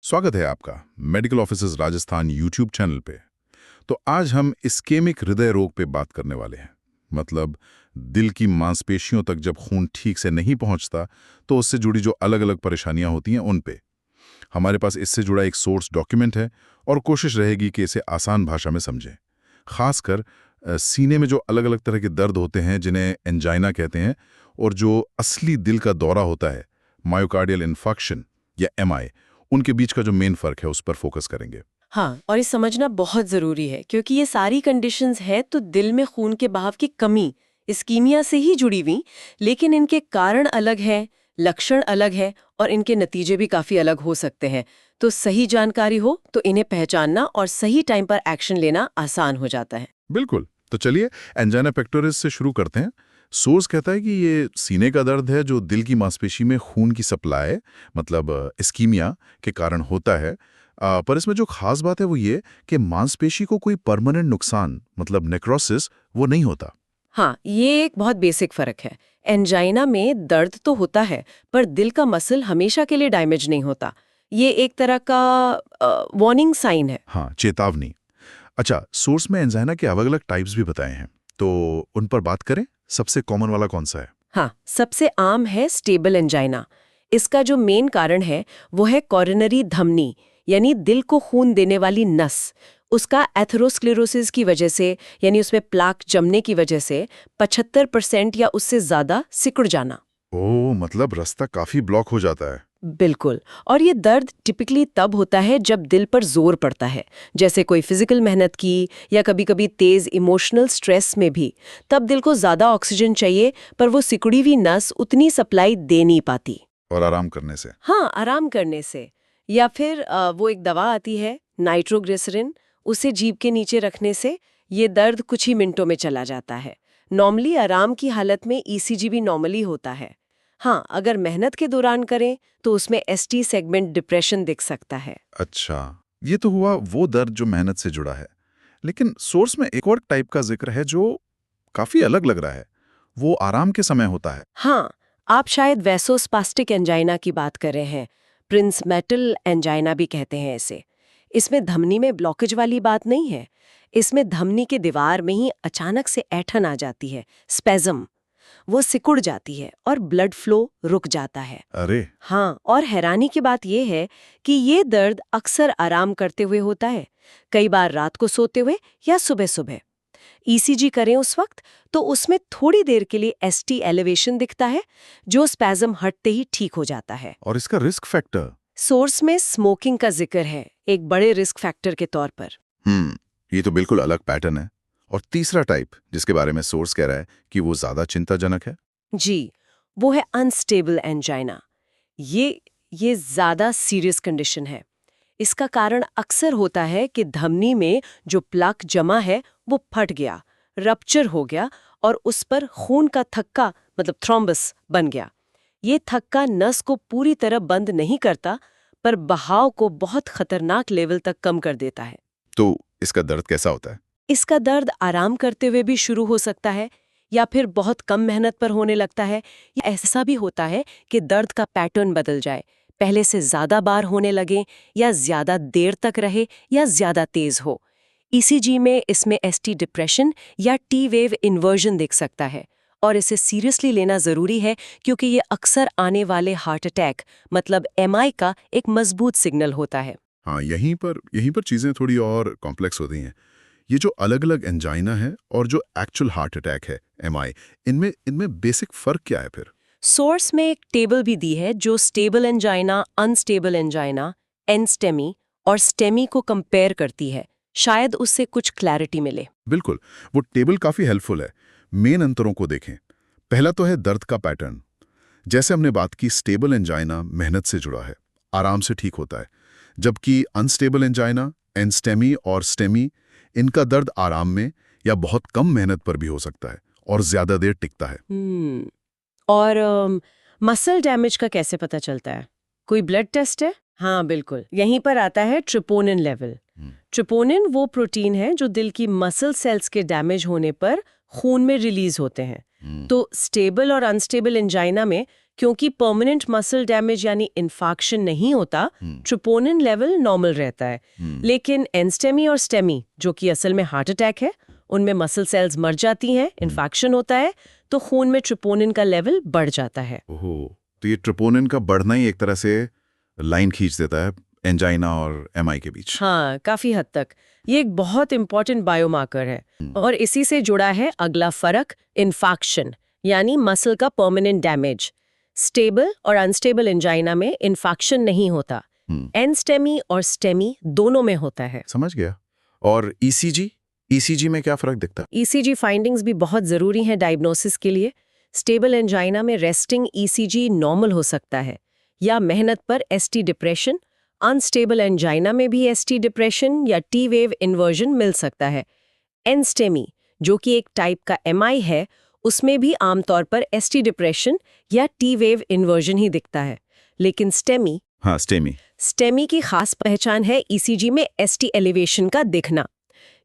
स्वागत है आपका medical officers Rajasthan YouTube channel पे। तो आज हम इस्केमिक हृदय रोग पे बात करने वाले हैं। मतलब दिल की मांसपेशियों तक जब खून ठीक से नहीं पहुंचता तो उससे जुड़ी जो अलग अलग परेशानियां होती हैं उन पे हमारे पास इससे जुड़ा एक सोर्स डॉक्यूमेंट है और कोशिश रहेगी कि इसे आसान भाषा में समझें। खासकर सीने में जो अलग अलग तरह के दर्द होते हैं जिन्हें एंजाइना कहते हैं, और जो असली दिल का दौरा होता है, मायोकार्डियल इन्फार्क्शन या एमआई, उनके बीच का जो मेन फर्क है उस पर फोकस करेंगे। हाँ, और ये समझना बहुत ज़रूरी है क्योंकि ये सारी कंडीशंस है तो दिल में खून के बहाव की कमी इस्कीमिया से ही जुड़ी हुई, लेकिन इनके कारण अलग हैं, लक्षण अलग है और इनके नतीजे भी काफ़ी अलग हो सकते हैं। तो सही जानकारी हो तो इन्हें पहचानना और सही टाइम पर एक्शन लेना आसान हो जाता है। बिल्कुल। तो चलिए एंजाइना पेक्टोरिस से शुरू करते हैं। सोर्स कहता है कि ये सीने का दर्द है जो दिल की मांसपेशी में खून की सप्लाई, मतलब इस्कीमिया के कारण होता है। पर इसमें जो खास बात है वो ये कि मांसपेशी को कोई परमानेंट नुकसान, मतलब नेक्रोसिस, वो नहीं होता। हाँ, ये एक बहुत बेसिक फ़र्क है। एंजाइना में दर्द तो होता है पर दिल का मसल हमेशा के लिए डैमेज नहीं होता। ये एक तरह का वार्निंग साइन है। हाँ, चेतावनी। अच्छा, सोर्स में एंजाइना के अलग अलग टाइप्स भी बताए हैं, तो उन पर बात करें। सबसे कॉमन वाला कौन सा है? हाँ, सबसे आम है स्टेबल एंजाइना। इसका जो मेन कारण है वो है कोरोनरी धमनी, यानी दिल को खून देने वाली नस। उसका एथेरोस्क्लेरोसिस की वजह से, यानी उसमें प्लाक जमने की वजह से 75% या उससे ज्यादा सिकुड़ जाना। ओह, मतलब रास्ता काफी ब्लॉक हो जाता है। बिल्कुल। और ये दर्द टिपिकली तब होता है जब दिल पर जोर पड़ता है, जैसे कोई फिजिकल मेहनत की या कभी-कभी तेज इमोशनल स्ट्रेस में भी। तब दिल को ज्यादा ऑक्सीजन चाहिए पर वो सिकुड़ी हुई नस उतनी सप्लाई दे नहीं पाती। और आराम करने से? हाँ, आराम करने से। या फिर वो एक दवा आती है नाइट्रोग्लिसरिन, उसे जीभ के नीचे रखने से ये दर्द कुछ ही मिनटों में चला जाता है। नॉर्मली आराम की हालत में ईसीजी भी नॉर्मली होता है। हाँ, अगर मेहनत के दौरान करें तो उसमें एसटी सेगमेंट डिप्रेशन दिख सकता है। अच्छा, ये तो हुआ वो दर्द जो मेहनत से जुड़ा है। लेकिन सोर्स में एक और टाइप का जिक्र है जो काफी अलग लग रहा है। वो आराम के समय होता है। हाँ, आप शायद वैसोस्पास्टिक एंजाइना की बात कर रहे हैं। प्रिंस मेटल एंजाइना भी कहते हैं इसे। इसमें धमनी में ब्लॉकेज वाली बात नहीं है। इसमें धमनी के दीवार में ही अचानक से ऐंठन आ जाती है, स्पेज़म। वो सिकुड़ जाती है और ब्लड फ्लो रुक जाता है। अरे! हाँ, और हैरानी की बात यह है कि ये दर्द अक्सर आराम करते हुए होता है, कई बार रात को सोते हुए या सुबह-सुबह। ईसीजी करें उस वक्त तो उसमें थोड़ी देर के लिए एसटी एलिवेशन दिखता है, जो स्पैज़म हटते ही ठीक हो जाता है। और इसका रिस्क फैक्टर? सोर्स में स्मोकिंग का जिक्र है, एक बड़े रिस्क फैक्टर के तौर पर। ये तो बिल्कुल अलग पैटर्न है। और तीसरा टाइप जिसके बारे में सोर्स कह रहा है कि वो ज्यादा चिंताजनक है। जी, वो है अनस्टेबल एंजाइना। ये ज्यादा सीरियस कंडीशन है। इसका कारण अक्सर होता है कि धमनी में जो प्लाक जमा है वो फट गया, रप्चर हो गया और उस पर खून का थक्का, मतलब थ्रोम्बस, बन गया। ये थक्का नस को पूरी तरह बंद नहीं करता पर बहाव को बहुत खतरनाक लेवल तक कम कर देता है। तो इसका दर्द कैसा होता है? इसका दर्द आराम करते हुए भी शुरू हो सकता है या फिर बहुत कम मेहनत पर होने लगता है, या ऐसा भी होता है कि दर्द का पैटर्न बदल जाए, पहले से ज्यादा बार होने लगे या ज्यादा देर तक रहे या ज्यादा तेज हो। ईसीजी में इसमें एसटी डिप्रेशन या टी वेव इन्वर्जन दिख सकता है और इसे सीरियसली लेना जरूरी है क्योंकि ये अक्सर आने वाले हार्ट अटैक, मतलब एमआई का एक मजबूत सिग्नल होता है। हाँ, यहीं पर चीजें थोड़ी और कॉम्प्लेक्स होती हैं। ये जो अलग अलग एंजाइना है और जो एक्चुअल हार्ट अटैक है, एमआई, इनमें इनमें बेसिक फर्क क्या है फिर? सोर्स में एक टेबल भी दी है जो स्टेबल एंजाइना, अनस्टेबल एंजाइना, एनस्टेमी और स्टेमी को कंपेयर करती है। शायद उससे कुछ क्लैरिटी मिले। बिल्कुल, वो टेबल काफी हेल्पफुल है। मेन अंतरों को देखें। पहला तो है दर्द का पैटर्न। जैसे हमने बात की, स्टेबल एंजाइना मेहनत से जुड़ा है, आराम से ठीक होता है, जबकि अनस्टेबल एंजाइना, एनस्टेमी और स्टेमी, इनका दर्द आराम में या बहुत कम मेहनत पर भी हो सकता है और ज्यादा देर टिकता है। और मसल डैमेज का कैसे पता चलता है? कोई ब्लड टेस्ट है? हाँ, बिल्कुल। यहीं पर आता है ट्रिपोनिन लेवल। ट्रिपोनिन वो प्रोटीन है जो दिल की मसल सेल्स के डैमेज होने पर खून में रिलीज होते हैं। तो स्टेबल और अनस्टेबल एंजाइना में क्योंकि परमानेंट मसल डैमेज यानी इन्फाक्शन नहीं होता, ट्रोपोनिन लेवल नॉर्मल रहता है। लेकिन एनस्टेमी और स्टेमी, जो कि असल में हार्ट अटैक है, उनमें मसल सेल्स मर जाती हैं, इन्फेक्शन होता है, तो खून में ट्रोपोनिन का लेवल बढ़ जाता है। ओहो, तो ये ट्रोपोनिन का बढ़ना ही एक तरह से लाइन खींच देता है एंजाइना और एमआई के बीच। हाँ, काफी हद तक ये एक बहुत इंपॉर्टेंट बायोमार्कर है। और इसी से जुड़ा है अगला फर्क, इन्फेक्शन यानी मसल का परमानेंट डैमेज। स्टेबल और अनस्टेबल एंजाइना में इन्फेक्शन नहीं होता, एनस्टेमी और स्टेमी दोनों में होता है। समझ गया। और ईसीजी में क्या फर्क दिखता है? ईसीजी फाइंडिंग्स भी बहुत जरूरी हैं डायग्नोसिस के लिए। स्टेबल एंजाइना में रेस्टिंग ईसीजी नॉर्मल हो सकता है या मेहनत पर एसटी डिप्रेशन। अनस्टेबल एंजाइना में भी एसटी डिप्रेशन या टी वेव इन्वर्जन मिल सकता है। एनस्टेमी, जो कि एक टाइप का एमआई है, उसमें भी आमतौर पर एसटी डिप्रेशन या टी वेव इन्वर्जन ही दिखता है। लेकिन स्टेमी की खास पहचान है ईसीजी में एसटी एलिवेशन का दिखना।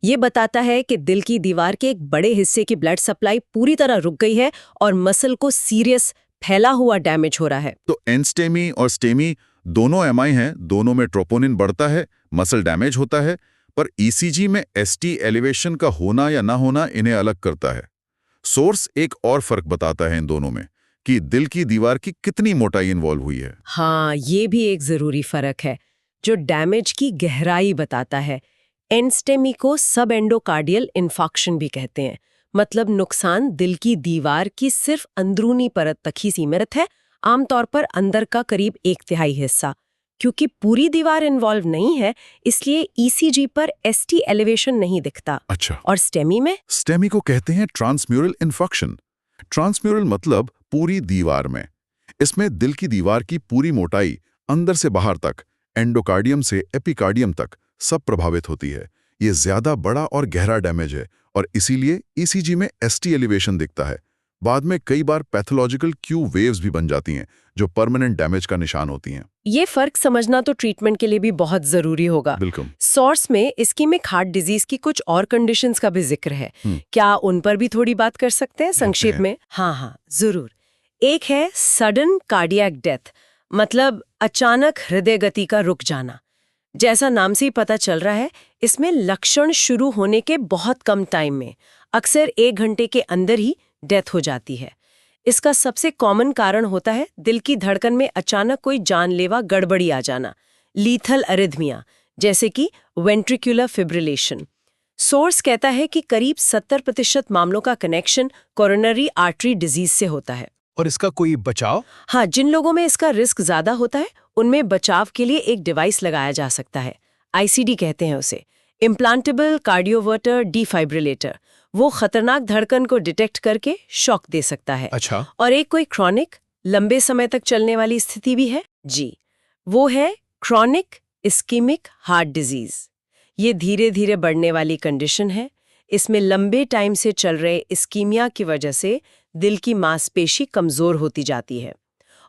ये बताता है कि दिल की दीवार के एक बड़े हिस्से की ब्लड सप्लाई पूरी तरह रुक गई है और मसल को सीरियस फैला हुआ डैमेज हो रहा है। तो एनस्टेमी और स्टेमी दोनों एमआई हैं, दोनों में ट्रोपोनिन बढ़ता है, मसल डैमेज होता है, पर ईसीजी में एसटी एलिवेशन का होना या ना होना इन्हें अलग करता है। सोर्स एक और फर्क बताता है इन दोनों में कि दिल की दीवार की कितनी मोटाई इन्वॉल्व हुई है। हाँ, ये भी एक जरूरी फर्क है जो डैमेज की गहराई बताता है। एनस्टेमी को सब एंडोकार्डियल इन्फेक्शन भी कहते हैं, मतलब नुकसान दिल की दीवार की सिर्फ अंदरूनी परत तक ही सीमित है, आमतौर पर अंदर का करीब 1/3 हिस्सा। क्योंकि पूरी दीवार इन्वॉल्व नहीं है, इसलिए ईसीजी पर एसटी एलिवेशन नहीं दिखता। अच्छा। और स्टेमी को कहते हैं ट्रांसम्यूरल इन्फेक्शन। ट्रांसम्यूरल मतलब पूरी दीवार में। इसमें दिल की दीवार की पूरी मोटाई अंदर से बाहर तक, एंडोकार्डियम से एपिकार्डियम तक सब प्रभावित होती है। ये ज्यादा बड़ा और गहरा डैमेज है और इसीलिए ईसीजी में एसटी एलिवेशन दिखता है। बाद में कई बार पैथोलॉजिकल क्यू वेव्स भी बन जाती हैं जो परमानेंट डैमेज का निशान होती हैं। ये फर्क समझना तो ट्रीटमेंट के लिए भी बहुत जरूरी होगा। बिल्कुल। सोर्स में इस्कीमिक हार्ट डिजीज की कुछ और कंडीशंस का भी जिक्र है। क्या उन पर भी थोड़ी बात कर सकते हैं संक्षेप में? हाँ, जरूर। एक है सडन कार्डियक डेथ, मतलब अचानक हृदय गति का रुक जाना। जैसा नाम से ही पता चल रहा है, इसमें लक्षण शुरू होने के बहुत कम टाइम में, अक्सर 1 घंटे के अंदर ही डेथ हो जाती है। इसका सबसे कॉमन कारण होता है दिल की धड़कन में अचानक कोई जानलेवा गड़बड़ी आ जाना, लीथल अरिथमिया, जैसे कि वेंट्रिकुलर फिब्रिलेशन। सोर्स कहता है कि करीब 70% मामलों का कनेक्शन कोरोनरी आर्टरी डिजीज से होता है। और इसका कोई बचाव? हाँ, जिन लोगों में इसका रिस्क ज्यादा होता है उनमें बचाव के लिए एक डिवाइस लगाया जा सकता है, आईसीडी कहते हैं उसे, इम्प्लांटेबल कार्डियोवर्टर डिफाइब्रिलेटर। वो खतरनाक धड़कन को डिटेक्ट करके शॉक दे सकता है। अच्छा। और एक कोई क्रॉनिक, लंबे समय तक चलने वाली स्थिति भी है जी, वो है क्रॉनिक इस्कीमिक हार्ट डिजीज। ये धीरे धीरे बढ़ने वाली कंडीशन है। इसमें लंबे टाइम से चल रहे इस्कीमिया की वजह से दिल की मांसपेशी कमजोर होती जाती है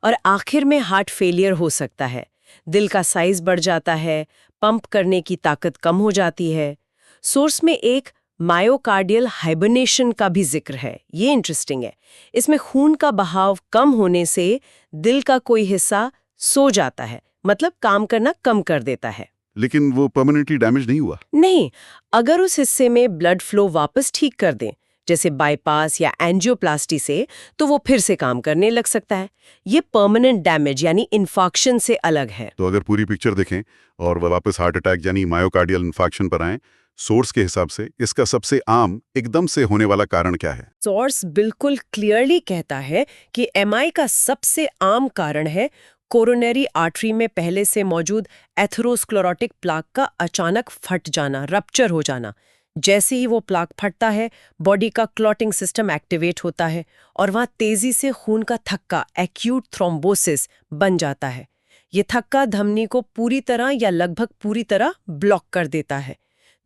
और आखिर में हार्ट फेलियर हो सकता है। दिल का साइज बढ़ जाता है, पंप करने की ताकत कम हो जाती है। सोर्स में एक मायोकार्डियल हाइबरनेशन का भी जिक्र है। ये इंटरेस्टिंग है। इसमें खून का बहाव कम होने से दिल का कोई हिस्सा सो जाता है, मतलब काम करना कम कर देता है। लेकिन वो परमानेंटली डैमेज नहीं हुआ? नहीं, अगर उस हिस्से में ब्लड फ्लो वापस ठीक कर दें, जैसे बाईपास या एंजियोप्लास्टी से, तो वो फिर से काम करने लग सकता है। ये परमानेंट डैमेज यानी इन्फेक्शन से अलग है। तो अगर पूरी पिक्चर देखें और वह वापस हार्ट अटैक यानी मायोकार्डियल इन्फेक्शन पर आएं, सोर्स के हिसाब से इसका सबसे आम एकदम से होने वाला कारण क्या है? सोर्स बिल्कुल क्लियरली कहता है कि एमआई का सबसे आम कारण है कोरोनरी आर्टरी में पहले से मौजूद एथेरोस्क्लेरोटिक प्लाक का अचानक फट जाना, रप्चर हो जाना। जैसे ही वो प्लाक फटता है, बॉडी का क्लॉटिंग सिस्टम एक्टिवेट होता है और वहाँ तेजी से खून का थक्का, एक्यूट थ्रोम्बोसिस बन जाता है। ये थक्का धमनी को पूरी तरह या लगभग पूरी तरह ब्लॉक कर देता है।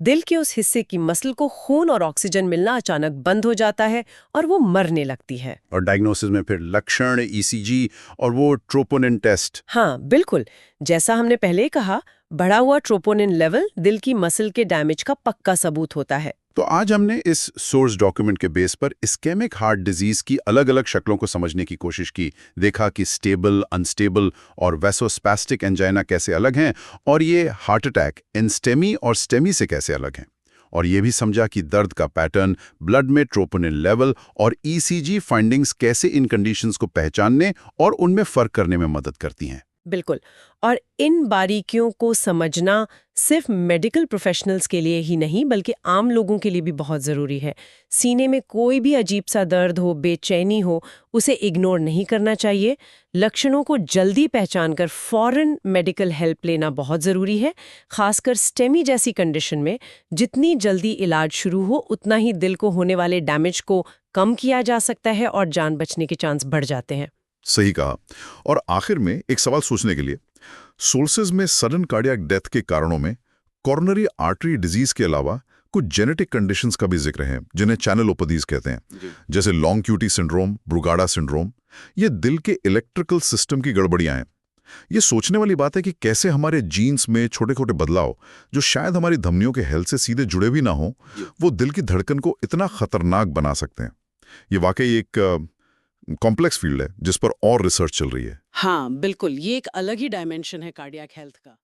दिल के उस हिस्से की मसल को खून और ऑक्सीजन मिलना अचानक बंद हो जाता है और वो मरने लगती है। और डायग्नोसिस में फिर लक्षण, ईसीजी और वो ट्रोपोनिन टेस्ट। हाँ, बिल्कुल। जैसा हमने पहले कहा, बढ़ा हुआ ट्रोपोनिन लेवल दिल की मसल के डैमेज का पक्का सबूत होता है। तो आज हमने इस सोर्स डॉक्यूमेंट के बेस पर इस्केमिक हार्ट डिजीज की अलग-अलग शक्लों को समझने की कोशिश की। देखा कि स्टेबल, अनस्टेबल और वैसोस्पैस्टिक एंजाइना कैसे अलग हैं और ये हार्ट अटैक एनस्टेमी और स्टेमी से कैसे अलग हैं। और ये भी समझा कि दर्द का पैटर्न, ब्लड में ट्रोपोनिन लेवल और ईसीजी फाइंडिंग्स कैसे इन कंडीशंस को पहचानने और उनमें फर्क करने में मदद करती हैं। बिल्कुल। और इन बारीकियों को समझना सिर्फ मेडिकल प्रोफेशनल्स के लिए ही नहीं बल्कि आम लोगों के लिए भी बहुत ज़रूरी है। सीने में कोई भी अजीब सा दर्द हो, बेचैनी हो, उसे इग्नोर नहीं करना चाहिए। लक्षणों को जल्दी पहचान कर फौरन मेडिकल हेल्प लेना बहुत ज़रूरी है। खासकर स्टेमी जैसी कंडीशन में जितनी जल्दी इलाज शुरू हो उतना ही दिल को होने वाले डैमेज को कम किया जा सकता है और जान बचने के चांस बढ़ जाते हैं। सही कहा। और आखिर में एक सवाल सोचने के लिए, सोर्सेज में सडन कार्डियक डेथ के कारणों में कोरोनरी आर्टरी डिजीज के अलावा कुछ जेनेटिक कंडीशंस का भी जिक्र है जिन्हें चैनलोपैथीज कहते हैं, जैसे long QT syndrome, Brugada syndrome. ये दिल के इलेक्ट्रिकल सिस्टम की गड़बड़ियां हैं। ये सोचने वाली बात है कि कैसे हमारे जीन्स में छोटे-छोटे बदलाव जो शायद हमारी धमनियों के हेल्थ से सीधे जुड़े भी ना हो, वो दिल की धड़कन को इतना खतरनाक बना सकते हैं। ये वाकई एक कॉम्प्लेक्स फील्ड है जिस पर और रिसर्च चल रही है। हाँ बिल्कुल, ये एक अलग ही डायमेंशन है कार्डियक हेल्थ का।